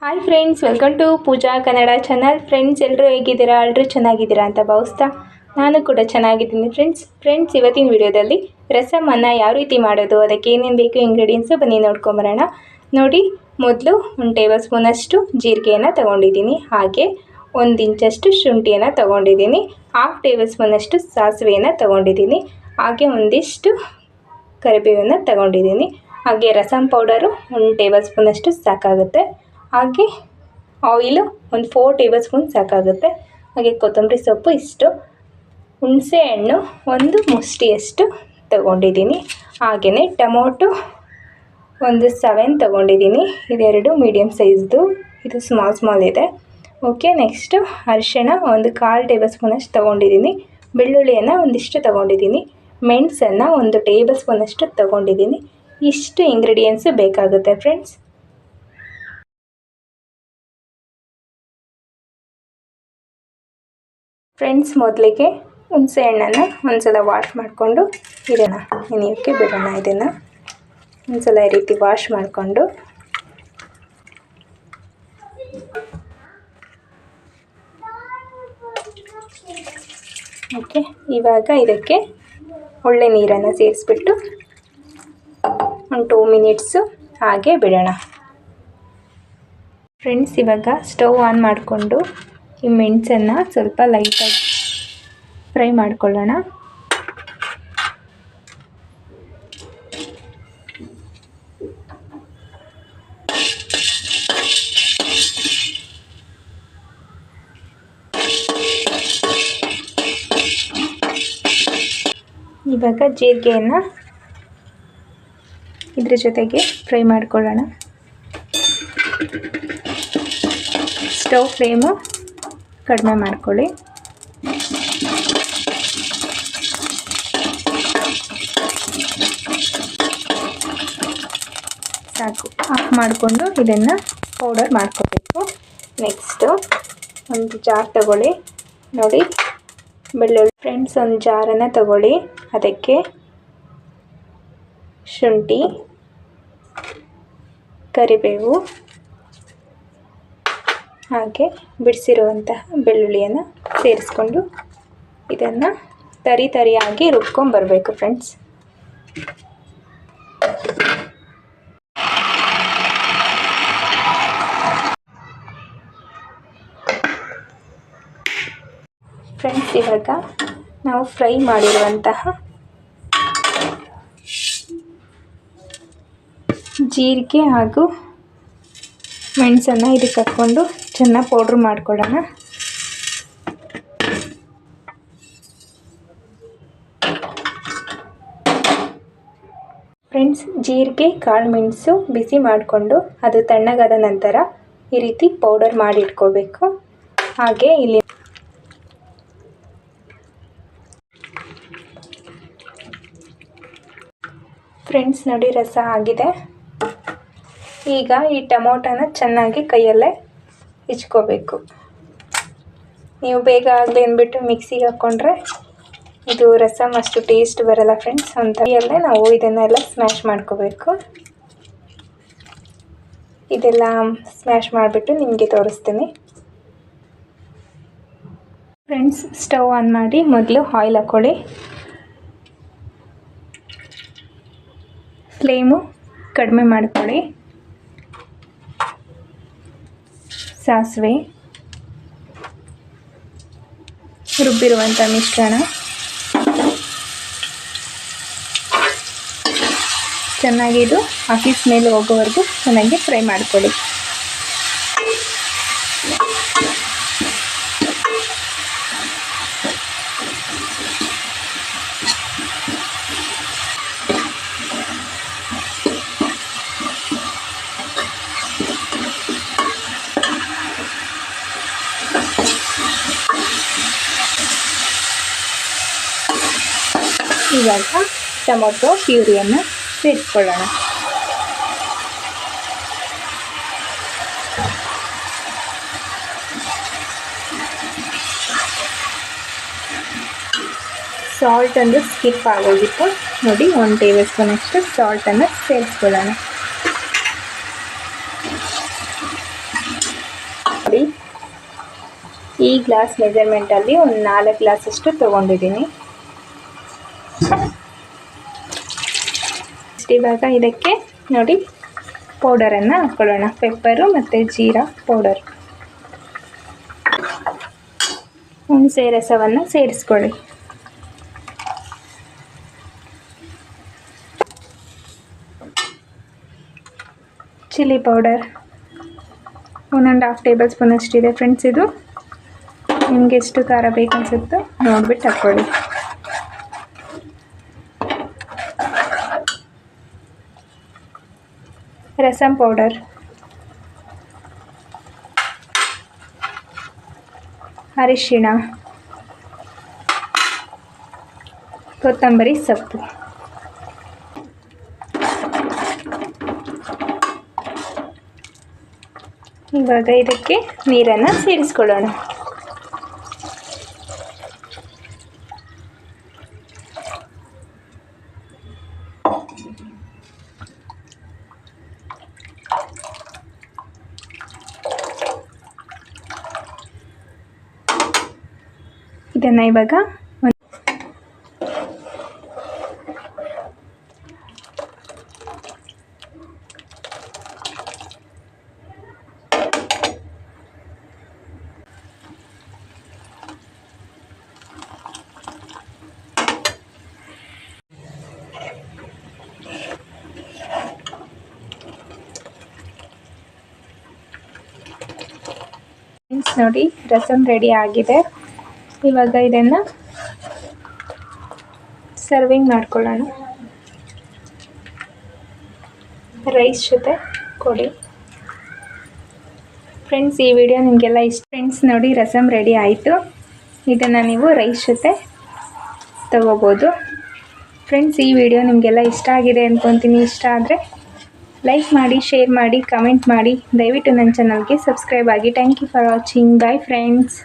Hi friends, welcome to Pooja Kannada channel. Friends, ಎಲ್ಲರೂ ಹೇಗಿದ್ದೀರಾ? ಎಲ್ಲರೂ ಚೆನ್ನಾಗಿದ್ದೀರಾ ಅಂತ ಭಾವಿಸ್ತಾ ನಾನು ಕೂಡ ಚೆನ್ನಾಗಿದ್ದೀನಿ. ಫ್ರೆಂಡ್ಸ್ ಇವತ್ತಿನ ವಿಡಿಯೋದಲ್ಲಿ ರಸಮನ್ನು ಯಾವ ರೀತಿ ಮಾಡೋದು, ಅದಕ್ಕೆ ಏನೇನು ಬೇಕು ಇಂಗ್ರೀಡಿಯೆಂಟ್ಸು ಬನ್ನಿ ನೋಡ್ಕೊಂಬರೋಣ. ನೋಡಿ, ಮೊದಲು 1 ಟೇಬಲ್ ಸ್ಪೂನಷ್ಟು ಜೀರಿಗೆಯನ್ನು ತೊಗೊಂಡಿದ್ದೀನಿ. ಹಾಗೆ 1 ಇಂಚಷ್ಟು ಶುಂಠಿಯನ್ನು ತೊಗೊಂಡಿದ್ದೀನಿ. 1/2 ಟೇಬಲ್ ಸ್ಪೂನಷ್ಟು ಸಾಸಿವೆಯನ್ನು ತೊಗೊಂಡಿದ್ದೀನಿ. ಹಾಗೆ ಒಂದಿಷ್ಟು ಕರಿಬೇವನ್ನು ತೊಗೊಂಡಿದ್ದೀನಿ. ಹಾಗೆ ರಸಮ್ ಪೌಡರು 1 ಟೇಬಲ್ ಸ್ಪೂನಷ್ಟು ಸಾಕಾಗುತ್ತೆ. ಹಾಗೆ ಆಯಿಲು 4 ಟೇಬಲ್ ಸ್ಪೂನ್ ಸಾಕಾಗುತ್ತೆ. ಹಾಗೆ ಕೊತ್ತಂಬರಿ ಸೊಪ್ಪು ಇಷ್ಟು, ಹುಣಸೆ ಹಣ್ಣು 1 ಮುಷ್ಟಿಯಷ್ಟು ತೊಗೊಂಡಿದ್ದೀನಿ. ಹಾಗೆಯೇ ಟೊಮೊಟೊ 7 ತೊಗೊಂಡಿದ್ದೀನಿ. ಇದೆರಡು ಮೀಡಿಯಮ್ ಸೈಜ್ದು, ಇದು ಸ್ಮಾಲ್ ಇದೆ. ಓಕೆ, ನೆಕ್ಸ್ಟು ಅರಿಶಿಣ 1/4 ಟೇಬಲ್ ಸ್ಪೂನಷ್ಟು ತೊಗೊಂಡಿದ್ದೀನಿ. ಬೆಳ್ಳುಳ್ಳಿಯನ್ನು ಒಂದಿಷ್ಟು ತೊಗೊಂಡಿದ್ದೀನಿ. ಮೆಣಸನ್ನು 1 ಟೇಬಲ್ ಸ್ಪೂನಷ್ಟು ತೊಗೊಂಡಿದ್ದೀನಿ. ಇಷ್ಟು ಇಂಗ್ರೀಡಿಯೆಂಟ್ಸು ಬೇಕಾಗುತ್ತೆ ಫ್ರೆಂಡ್ಸ್. ಮೊದಲಿಗೆ ಹುಣಸೆ ಹಣ್ಣನ್ನು ಒಂದ್ಸಲ ವಾಶ್ ಮಾಡಿಕೊಂಡು ಇದನ್ನು ನೆನೆಯೋಕ್ಕೆ ಬಿಡೋಣ. ಇದನ್ನು ಒಂದ್ಸಲ ಈ ರೀತಿ ವಾಶ್ ಮಾಡಿಕೊಂಡು ಓಕೆ, ಇವಾಗ ಇದಕ್ಕೆ ಒಳ್ಳೆ ನೀರನ್ನು ಸೇರಿಸ್ಬಿಟ್ಟು 2 ಮಿನಿಟ್ಸು ಹಾಗೆ ಬಿಡೋಣ. ಫ್ರೆಂಡ್ಸ್, ಇವಾಗ ಸ್ಟವ್ ಆನ್ ಮಾಡಿಕೊಂಡು ಈ ಮೆಣಸನ್ನು ಸ್ವಲ್ಪ ಲೈಟಾಗಿ ಫ್ರೈ ಮಾಡ್ಕೊಳ್ಳೋಣ. ಇವಾಗ ಜೀರಿಗೆಯನ್ನು ಇದ್ರ ಜೊತೆಗೆ ಫ್ರೈ ಮಾಡ್ಕೊಳ್ಳೋಣ. ಸ್ಟವ್ ಫ್ಲೇಮು ಕಡಿಮೆ ಮಾಡ್ಕೊಳ್ಳಿ. ಸಾಕು, ಆಫ್ ಮಾಡಿಕೊಂಡು ಇದನ್ನು ಪೌಡರ್ ಮಾಡ್ಕೋಬೇಕು. ನೆಕ್ಸ್ಟು ಒಂದು ಜಾರ್ ತಗೊಳ್ಳಿ. ನೋಡಿ, ಬೆಳ್ಳುಳ್ಳಿ ಫ್ರೆಂಡ್ಸ್, ಒಂದು ಜಾರನ್ನು ತಗೊಳ್ಳಿ. ಅದಕ್ಕೆ ಶುಂಠಿ, ಕರಿಬೇವು ಹಾಗೆ ಬಿಡಿಸಿರುವಂತಹ ಬೆಳ್ಳುಳ್ಳಿಯನ್ನು ಸೇರಿಸ್ಕೊಂಡು ಇದನ್ನು ತರಿಯಾಗಿ ರುಬ್ಕೊಂಬರಬೇಕು ಫ್ರೆಂಡ್ಸ್. ಇವಾಗ ನಾವು ಫ್ರೈ ಮಾಡಿರುವಂತಹ ಜೀರಿಗೆ ಹಾಗೂ ಮೆಣಸನ್ನು ಇದಕ್ಕೆ ಹಾಕ್ಕೊಂಡು ಚೆನ್ನಾಗಿ ಪೌಡ್ರ್ ಮಾಡ್ಕೊಳ್ಳೋಣ. ಫ್ರೆಂಡ್ಸ್, ಜೀರಿಗೆ ಕಾಳು ಮೆಣಸು ಬಿಸಿ ಮಾಡಿಕೊಂಡು ಅದು ತಣ್ಣಗಾದ ನಂತರ ಈ ರೀತಿ ಪೌಡರ್ ಮಾಡಿಟ್ಕೋಬೇಕು. ಹಾಗೆ ಇಲ್ಲಿ ಫ್ರೆಂಡ್ಸ್ ನೋಡಿ, ರಸ ಆಗಿದೆ. ಈಗ ಈ ಟೊಮೊಟೊನ ಚೆನ್ನಾಗಿ ಕೈಯಲ್ಲೇ ಹಿಚ್ಕೋಬೇಕು. ನೀವು ಬೇಗ ಆಗಲಿ ಅಂದ್ಬಿಟ್ಟು ಮಿಕ್ಸಿಗೆ ಹಾಕ್ಕೊಂಡ್ರೆ ಇದು ರಸಮ್ ಅಷ್ಟು ಟೇಸ್ಟ್ ಬರಲ್ಲ ಫ್ರೆಂಡ್ಸ್. ಒಂದು ಕೈಯಲ್ಲೇ ನಾವು ಇದನ್ನೆಲ್ಲ ಸ್ಮ್ಯಾಶ್ ಮಾಡ್ಕೋಬೇಕು. ಇದೆಲ್ಲ ಸ್ಮ್ಯಾಶ್ ಮಾಡಿಬಿಟ್ಟು ನಿಮಗೆ ತೋರಿಸ್ತೀನಿ. ಫ್ರೆಂಡ್ಸ್, ಸ್ಟವ್ ಆನ್ ಮಾಡಿ ಮೊದಲು ಆಯಿಲ್ ಹಾಕ್ಕೊಳ್ಳಿ. ಫ್ಲೇಮು ಕಡಿಮೆ ಮಾಡ್ಕೊಳ್ಳಿ. ಸಾಸಿವೆ, ರುಬ್ಬಿರುವಂಥ ಮಿಶ್ರಣ ಚೆನ್ನಾಗಿ ಇದು ಹಸಿ ಸ್ಮೆಲ್ ಹೋಗೋವರೆಗೂ ಚೆನ್ನಾಗಿ ಫ್ರೈ ಮಾಡ್ಕೊಳ್ಳಿ. ಇವಾಗ ಟೊಮೊಟೊ ಪ್ಯೂರಿಯನ್ನು ಸೇರಿಸ್ಕೊಳ್ಳೋಣ. ಸಾಲ್ಟನ್ನು ಸ್ಕಿಪ್ ಆಗೋಗಿತ್ತು ನೋಡಿ. 1 ಟೇಬಲ್ ಸ್ಪೂನಷ್ಟು ಸಾಲ್ಟನ್ನು ಸೇರಿಸ್ಕೊಳ್ಳೋಣ. ಈ ಗ್ಲಾಸ್ ಮೆಜರ್ಮೆಂಟಲ್ಲಿ ಒಂದು 4 ಗ್ಲಾಸಷ್ಟು ತೊಗೊಂಡಿದ್ದೀನಿ. ಇವಾಗ ಇದಕ್ಕೆ ನೋಡಿ ಪೌಡರನ್ನು ಹಾಕ್ಕೊಳ್ಳೋಣ. ಪೆಪ್ಪರು ಮತ್ತು ಜೀರಾ ಪೌಡರ್. ಹುಣಸೆ ರಸವನ್ನು ಸೇರಿಸ್ಕೊಳ್ಳಿ. ಚಿಲ್ಲಿ ಪೌಡರ್ 1.5 ಟೇಬಲ್ ಸ್ಪೂನ್ ಅಷ್ಟಿದೆ ಫ್ರೆಂಡ್ಸ್. ಇದು ನಿಮಗೆ ಎಷ್ಟು ಖಾರ ಬೇಕು ಅನಿಸುತ್ತೋ ನೋಡ್ಬಿಟ್ಟು ಹಾಕ್ಕೊಳ್ಳಿ. ರಸಂ ಪೌಡರ್, ಅರಿಶಿಣ, ಕೊತ್ತಂಬರಿ ಸೊಪ್ಪು. ಇವಾಗ ಇದಕ್ಕೆ ನೀರನ್ನು ಸೇರಿಸ್ಕೊಳ್ಳೋಣ. ಇದನ್ನು ಇವಾಗ ನೋಡಿ ರಸಂ ರೆಡಿ ಆಗಿದೆ. ಇವಾಗ ಇದನ್ನು ಸರ್ವಿಂಗ್ ಮಾಡ್ಕೊಳ್ಳೋಣ. ರೈಸ್ ಜೊತೆ ಕೊಡಿ ಫ್ರೆಂಡ್ಸ್. ಈ ವಿಡಿಯೋ ನಿಮಗೆಲ್ಲ ಇಷ್ಟ. ಫ್ರೆಂಡ್ಸ್ ನೋಡಿ ರಸಂ ರೆಡಿ ಆಯಿತು. ಇದನ್ನು ನೀವು ರೈಸ್ ಜೊತೆ ತಗೋಬೋದು. ಫ್ರೆಂಡ್ಸ್ ಈ ವಿಡಿಯೋ ನಿಮಗೆಲ್ಲ ಇಷ್ಟ ಆಗಿದೆ ಅಂದ್ಕೊತೀನಿ. ಇಷ್ಟ ಆದರೆ ಲೈಕ್ ಮಾಡಿ, ಶೇರ್ ಮಾಡಿ, ಕಮೆಂಟ್ ಮಾಡಿ. ದಯವಿಟ್ಟು ನನ್ನ ಚಾನಲ್ಗೆ ಸಬ್ಸ್ಕ್ರೈಬ್ ಆಗಿ. Thank you for watching. Bye friends.